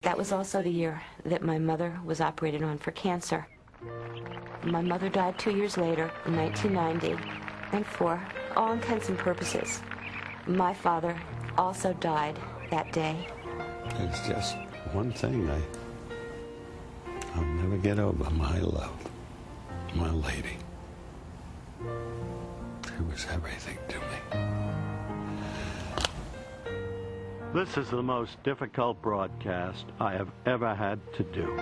That was also the year that my mother was operated on for cancer. My mother died 2 years later, in 1990, and for all intents and purposes, my father also died that day. It's just one thing I'll never get over: my love, my lady. She was everything to me. This is the most difficult broadcast I have ever had to do.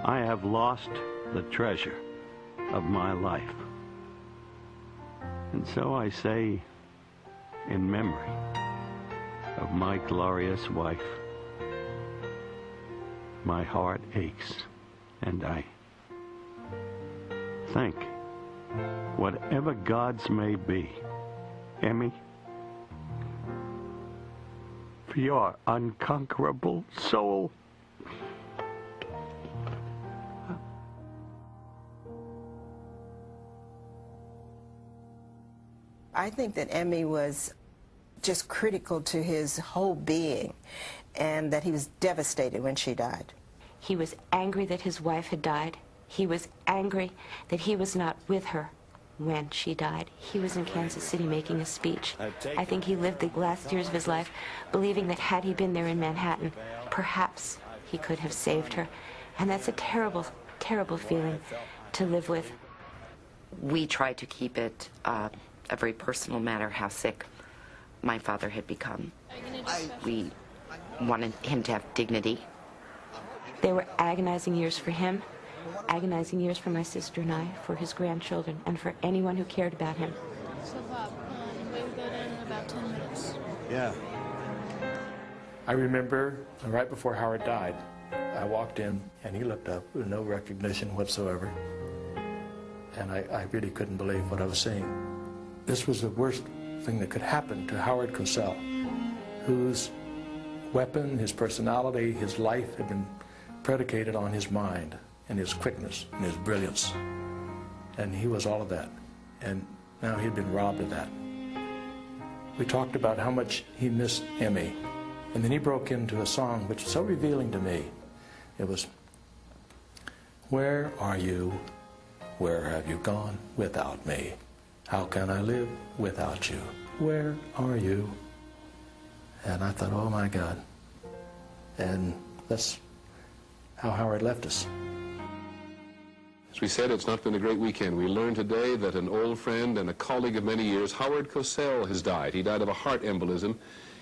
I have lost the treasure of my life. And so I say, in memory of my glorious wife, my heart aches, and I thank whatever gods may be, Emmy, for your unconquerable soul. I think that Emmy was just critical to his whole being, and that he was devastated when she died. He was angry that his wife had died. He was angry that he was not with her when she died. He was in Kansas City making a speech. I think he lived the last years of his life believing that had he been there in Manhattan, perhaps he could have saved her. And that's a terrible, terrible feeling to live with. We tried to keep it a very personal matter how sick my father had become. We wanted him to have dignity. They were agonizing years for him, agonizing years for my sister and I, for his grandchildren, and for anyone who cared about him. So Bob, we will go down in about 10 minutes. Yeah. I remember right before Howard died, I walked in and he looked up with no recognition whatsoever. And I really couldn't believe what I was seeing. This was the worst thing that could happen to Howard Cosell, whose weapon, his personality, his life had been predicated on his mind and his quickness and his brilliance. And he was all of that. And now he'd been robbed of that. We talked about how much he missed Emmy. And then he broke into a song which was so revealing to me. It was, "Where are you? Where have you gone without me? How can I live without you? Where are you?" And I thought, oh my God. And that's how Howard left us. As we said, it's not been a great weekend. We learned today that an old friend and a colleague of many years, Howard Cosell, has died. He died of a heart embolism.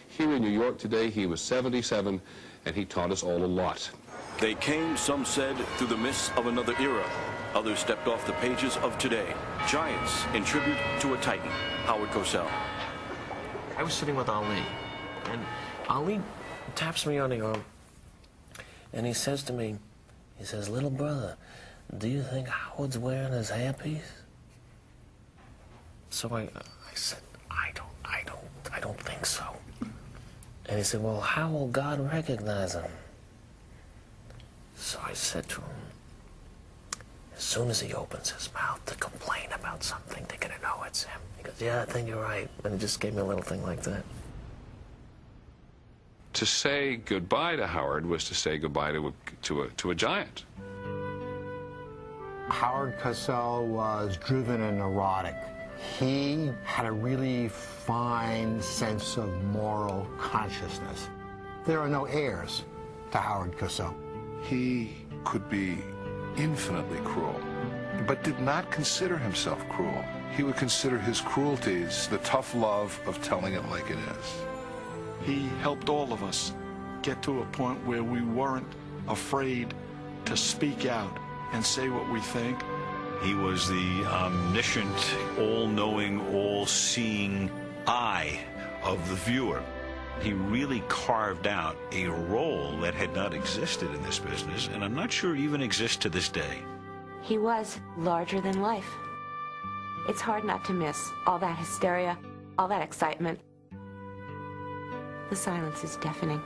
Here in New York today, he was 77, and he taught us all a lot. They came, some said, through the mists of another era. Others stepped off the pages of today. Giants in tribute to a titan, Howard Cosell. I was sitting with Ali, and Ali taps me on the arm, and he says to me, he says, "Little brother, do you think Howard's wearing his hairpiece?" So I said, I don't think so. And he said, "Well, how will God recognize him?" So I said to him, "As soon as he opens his mouth to complain about something, they're gonna know it's him." He goes, "Yeah, I think you're right." And he just gave me a little thing like that. To say goodbye to Howard was to say goodbye to a giant. Howard Cosell was driven and neurotic. He had a really fine sense of moral consciousness. There are no heirs to Howard Cosell. He could be infinitely cruel, but did not consider himself cruel. He would consider his cruelties the tough love of telling it like it is. He helped all of us get to a point where we weren't afraid to speak out and say what we think. He was the omniscient, all-knowing, all-seeing eye of the viewer. He really carved out a role that had not existed in this business, and I'm not sure even exists to this day. He was larger than life. It's hard not to miss all that hysteria, all that excitement. The silence is deafening.